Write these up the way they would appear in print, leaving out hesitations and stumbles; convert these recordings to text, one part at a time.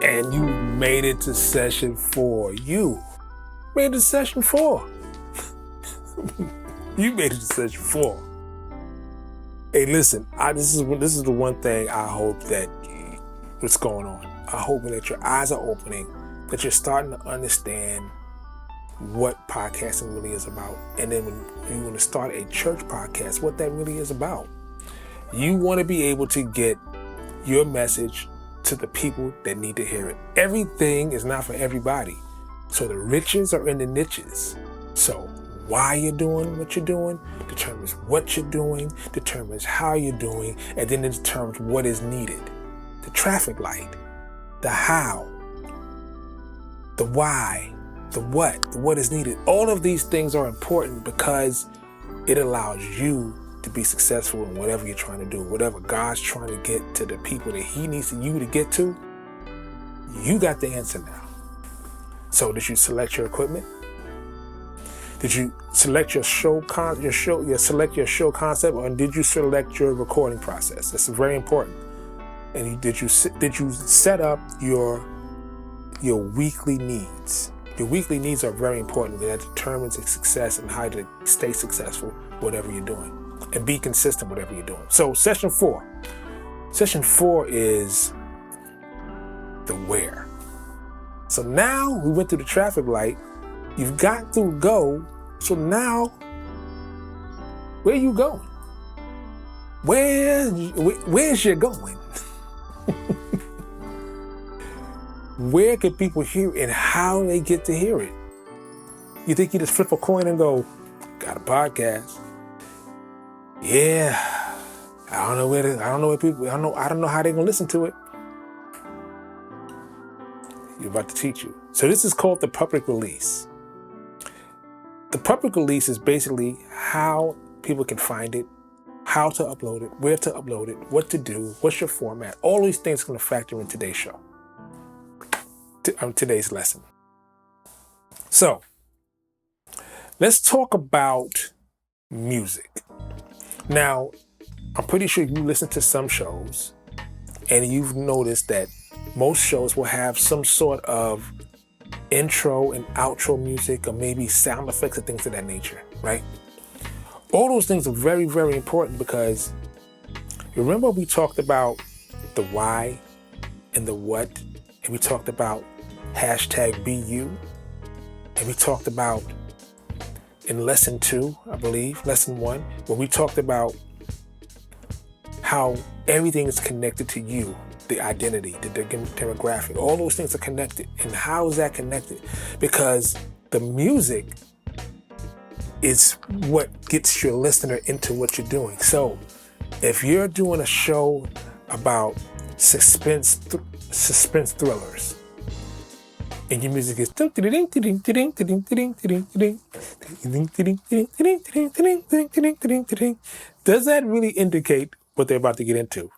And you made it to session 4. You made it to session 4. You made it to session 4. Hey, listen, this is the one thing I hope that what's going on. I hope that your eyes are opening, that you're starting to understand what podcasting really is about. And then when you want to start a church podcast, what that really is about. You want to be able to get your message to the people that need to hear it. Everything is not for everybody. So the riches are in the niches. So why you're doing what you're doing determines what you're doing, determines how you're doing, and then it determines what is needed. The traffic light, the how, the why, the what is needed. All of these things are important because it allows you to be successful in whatever you're trying to do. Whatever God's trying to get to the people that he needs you to get to, you got the answer now. So did you select your equipment? Did you select your show concept, or did you select your recording process? That's very important. And did you set up your weekly needs? Your weekly needs are very important. That determines the success and how to stay successful, whatever you're doing, and be consistent, whatever you're doing. So session 4. Session 4 is the where. So now we went through the traffic light. You've got through go. So now, where are you going? Where's you going? Where can people hear it and how they get to hear it? You think you just flip a coin and go, got a podcast? Yeah, I don't know how they're gonna listen to it. You're about to teach you. So this is called the public release. The public release is basically how people can find it, how to upload it, where to upload it, what to do, what's your format. All these things are going to factor in today's show, today's lesson. So let's talk about music. Now, I'm pretty sure you listen to some shows and you've noticed that most shows will have some sort of intro and outro music, or maybe sound effects and things of that nature, right? All those things are very, very important because remember we talked about the why and the what, and we talked about #BU, and we talked about in lesson 2, I believe, lesson 1, when we talked about how everything is connected to you. The identity, the demographic, all those things are connected. And how is that connected? Because the music is what gets your listener into what you're doing. So if you're doing a show about suspense thrillers, and your music is does that really indicate what they're about to get into?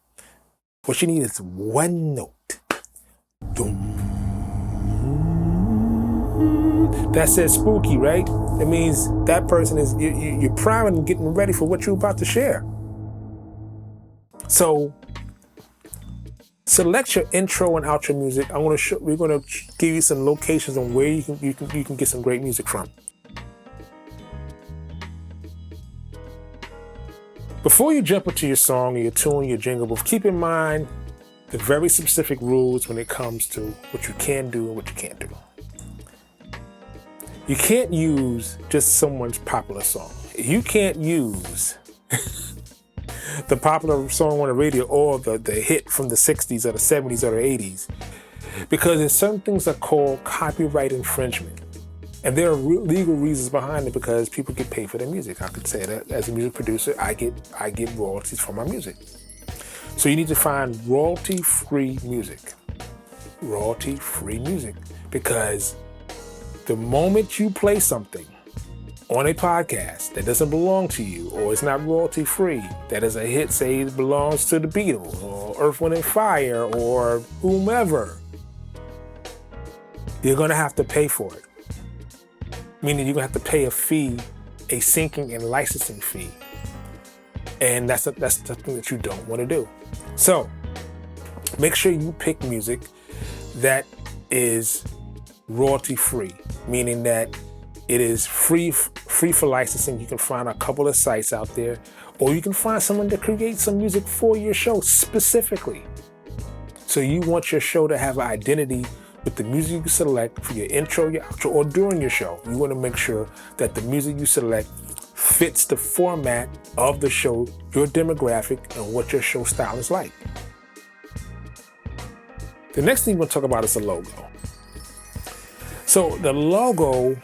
What you need is one note. That says spooky, right? It means that person is, you're priming and getting ready for what you're about to share. So select your intro and outro music. We're going to give you some locations on where you can get some great music from. Before you jump into your song, or your tune, your jingle, keep in mind the very specific rules when it comes to what you can do and what you can't do. You can't use just someone's popular song. You can't use the popular song on the radio or the hit from the 60s or the 70s or the 80s, because there's some things that are called copyright infringement. And there are legal reasons behind it because people get paid for their music. I could say that as a music producer, I get royalties for my music. So you need to find royalty-free music. Royalty-free music. Because the moment you play something on a podcast that doesn't belong to you, or it's not royalty-free, that is a hit, say it belongs to the Beatles, or Earth, Wind & Fire, or whomever, you're going to have to pay for it. Meaning you're going to have to pay a fee, a syncing and licensing fee. And that's something that you don't want to do. So make sure you pick music that is royalty free, meaning that it is free for licensing. You can find a couple of sites out there, or you can find someone to create some music for your show specifically. So you want your show to have an identity with the music you select for your intro, your outro, or during your show. You want to make sure that the music you select fits the format of the show, your demographic, and what your show style is like. The next thing we're going to talk about is the logo. So the logo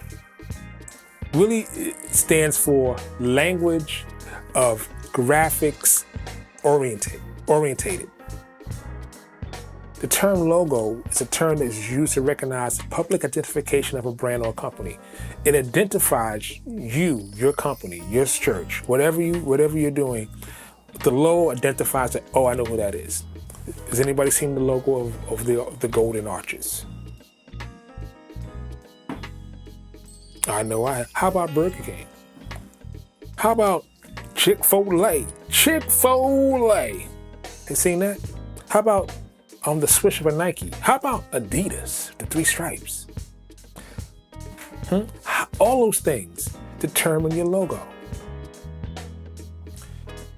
really stands for language of graphics orientated. The term logo is a term that is used to recognize the public identification of a brand or company. It identifies you, your company, your church, whatever you're doing. The logo identifies that, oh, I know who that is. Has anybody seen the logo of the golden arches? I know I have. How about Burger King? How about Chick-fil-A? Chick-fil-A. You seen that? How about the swoosh of a Nike? How about Adidas, the 3 stripes? All those things determine your logo.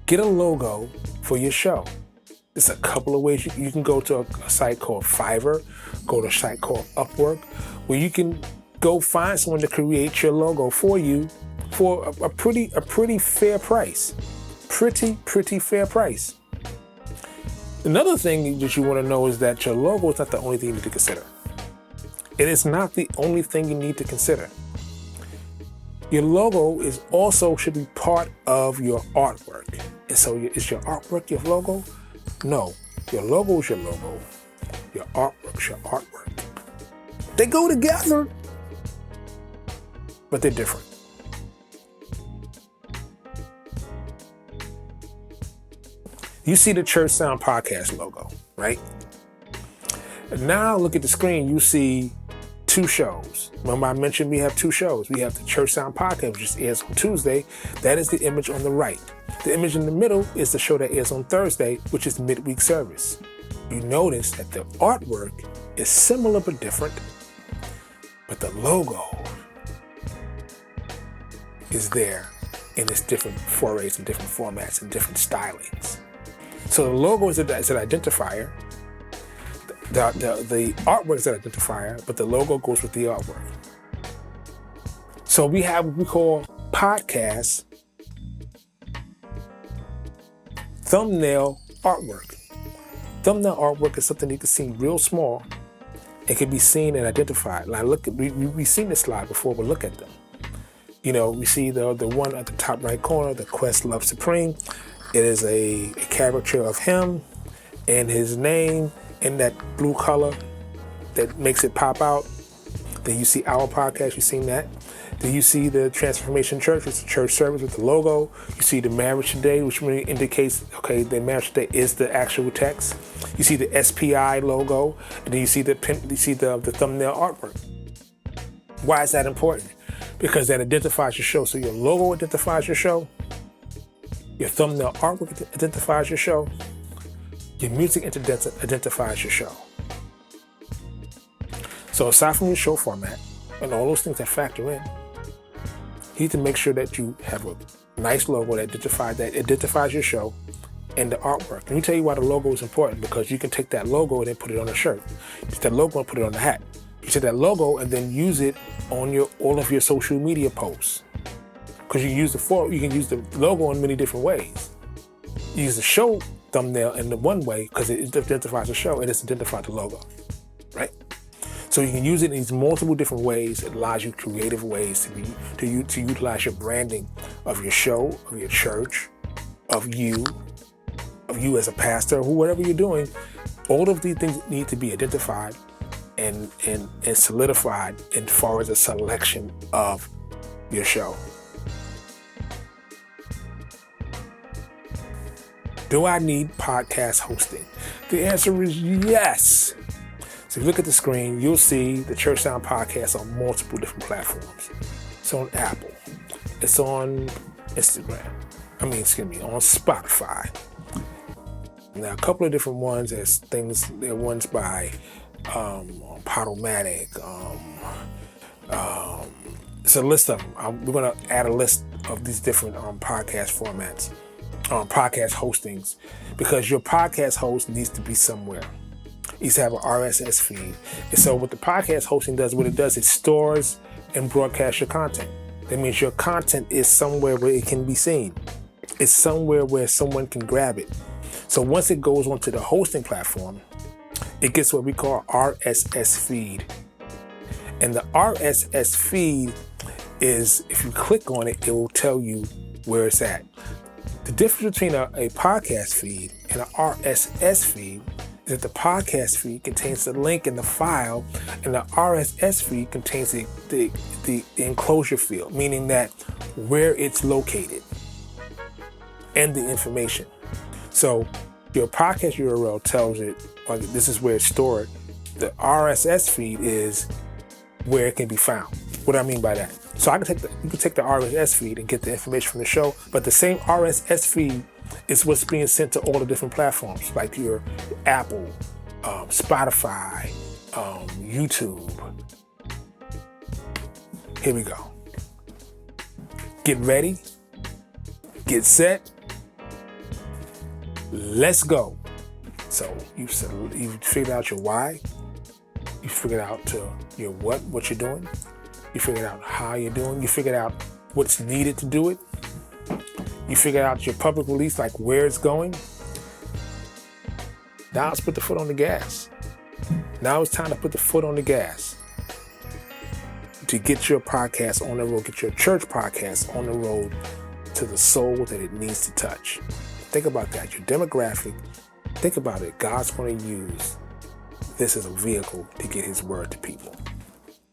Get a logo for your show. There's a couple of ways. You can go to a site called Fiverr, go to a site called Upwork, where you can go find someone to create your logo for you for a pretty fair price. Pretty fair price. Another thing that you want to know is that your logo is not the only thing you need to consider. It is not the only thing you need to consider. Your logo should be part of your artwork. And so is your artwork your logo? No, your logo is your logo. Your artwork's your artwork. They go together, but they're different. You see the Church Sound Podcast logo, right? And now look at the screen, you see 2 shows. Remember I mentioned we have 2 shows. We have the Church Sound Podcast, which just airs on Tuesday. That is the image on the right. The image in the middle is the show that airs on Thursday, which is midweek service. You notice that the artwork is similar but different, but the logo is there in its different forays and different formats and different stylings. So the logo is an identifier. The artwork is an identifier, but the logo goes with the artwork. So we have what we call podcast thumbnail artwork. Thumbnail artwork is something you can see real small. It can be seen and identified. Now look, we've seen this slide before, but look at them. You know, we see the one at the top right corner, the Questlove Supreme. It is a caricature of him and his name in that blue color that makes it pop out. Then you see our podcast, you've seen that. Then you see the Transformation Church, which is the church service with the logo. You see the Marriage Today, which really indicates, okay, the Marriage Today is the actual text. You see the SPI logo, and then you see the thumbnail artwork. Why is that important? Because that identifies your show. So your logo identifies your show. Your thumbnail artwork identifies your show. Your music identifies your show. So aside from your show format and all those things that factor in, you need to make sure that you have a nice logo that identifies your show and the artwork. Let me tell you why the logo is important, because you can take that logo and then put it on a shirt. You take that logo and put it on the hat. You take that logo and then use it on all of your social media posts. Because you can use the logo in many different ways. You use the show thumbnail in the one way because it identifies the show and it's identified the logo, right? So you can use it in these multiple different ways. It allows you creative ways to utilize your branding of your show, of your church, of you as a pastor, whatever you're doing. All of these things need to be identified and solidified as far as a selection of your show. Do I need podcast hosting? The answer is yes. So if you look at the screen, you'll see the Church Sound Podcast on multiple different platforms. It's on Apple. It's on Instagram. On Spotify. Now, a couple of different ones. There are ones by Podomatic. It's a list of them. We're going to add a list of these different podcast formats, podcast hostings, because your podcast host needs to be somewhere. It needs to have an RSS feed. And so what the podcast hosting does, it stores and broadcasts your content. That means your content is somewhere where it can be seen. It's somewhere where someone can grab it. So once it goes onto the hosting platform, it gets what we call RSS feed. And the RSS feed is, if you click on it, it will tell you where it's at. The difference between a podcast feed and an RSS feed is that the podcast feed contains the link in the file, and the RSS feed contains the enclosure field, meaning that where it's located and the information. So your podcast URL tells it, well, this is where it's stored. The RSS feed is where it can be found. What do I mean by that? So you can take the RSS feed and get the information from the show, but the same RSS feed is what's being sent to all the different platforms, like your Apple, Spotify, YouTube. Here we go. Get ready, get set, let's go. So you figured out your why, you figured out your what you're doing, you figured out how you're doing, you figured out what's needed to do it, you figured out your public release, like where it's going. Now let's put the foot on the gas. Now it's time to put the foot on the gas to get your podcast on the road, get your church podcast on the road to the soul that it needs to touch. Think about that. Your demographic, think about it. God's going to use this as a vehicle to get his word to people.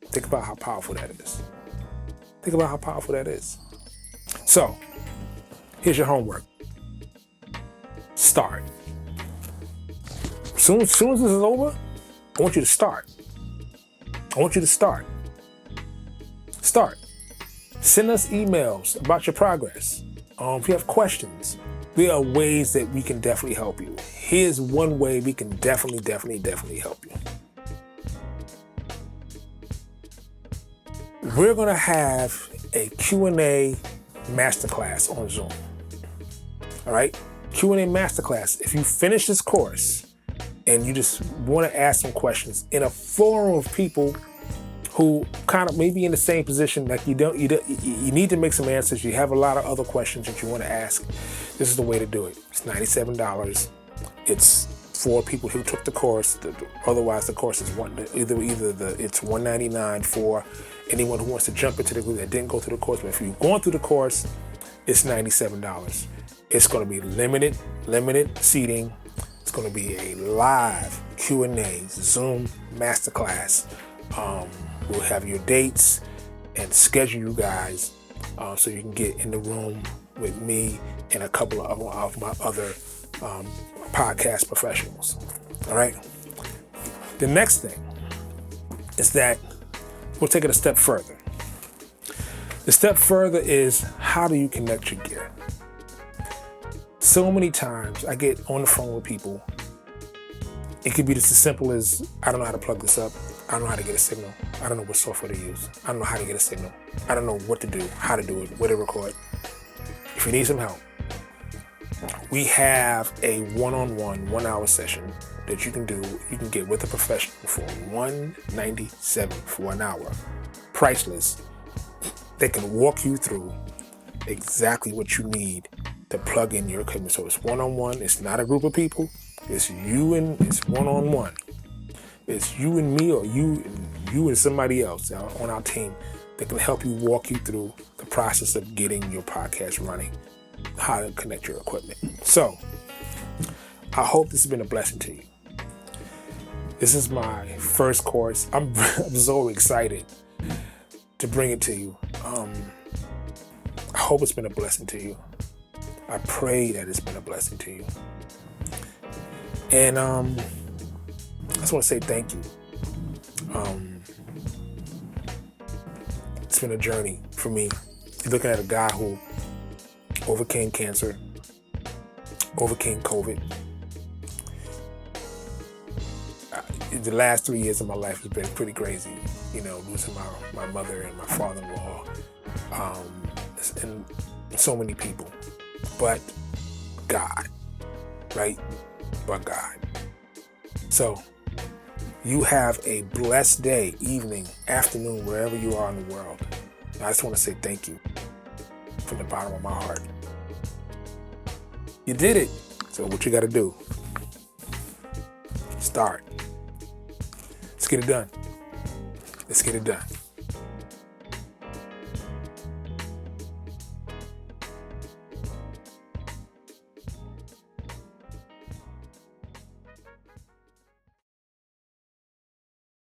Think about how powerful that is. Think about how powerful that is. So, here's your homework. Start. Soon as this is over, I want you to start. I want you to start. Start. Send us emails about your progress. If you have questions, there are ways that we can definitely help you. Here's one way we can definitely help you. We're going to have a Q&A masterclass on Zoom. All right? Q&A masterclass. If you finish this course and you just want to ask some questions in a forum of people who kind of maybe in the same position, like you need to make some answers. You have a lot of other questions that you want to ask. This is the way to do it. It's $97. It's for people who took the course. Otherwise, the course is it's $199 for anyone who wants to jump into the group that didn't go through the course. But if you're going through the course, it's $97. It's going to be limited seating. It's going to be a live Q&A Zoom masterclass. We'll have your dates and schedule you guys so you can get in the room with me and a couple of my other podcast professionals. All right. The next thing is that we'll take it a step further. The step further is, how do you connect your gear? So many times I get on the phone with people. It could be just as simple as, I don't know how to plug this up. I don't know how to get a signal. I don't know what software to use. I don't know how to get a signal. I don't know what to do, how to do it, where to record. If you need some help, we have a one-on-one 1-hour session that you can get with a professional for $197 for an hour. Priceless. They can walk you through exactly what you need to plug in your equipment. So it's one-on-one. It's not a group of people. It's one-on-one. It's you and me, or you and somebody else on our team that can help you, walk you through the process of getting your podcast running, how to connect your equipment. So I hope this has been a blessing to you. This is my first course. I'm so excited to bring it to you. I hope it's been a blessing to you. I pray that it's been a blessing to you. And I just want to say thank you. It's been a journey for me. You're looking at a guy who overcame cancer, overcame COVID. the last 3 years of my life has been pretty crazy. You know, losing my mother and my father-in-law, and so many people. But God, right? But God. So you have a blessed day, evening, afternoon, wherever you are in the world. I just want to say thank you from the bottom of my heart. You did it. So what you got to do? Start. Let's get it done. Let's get it done.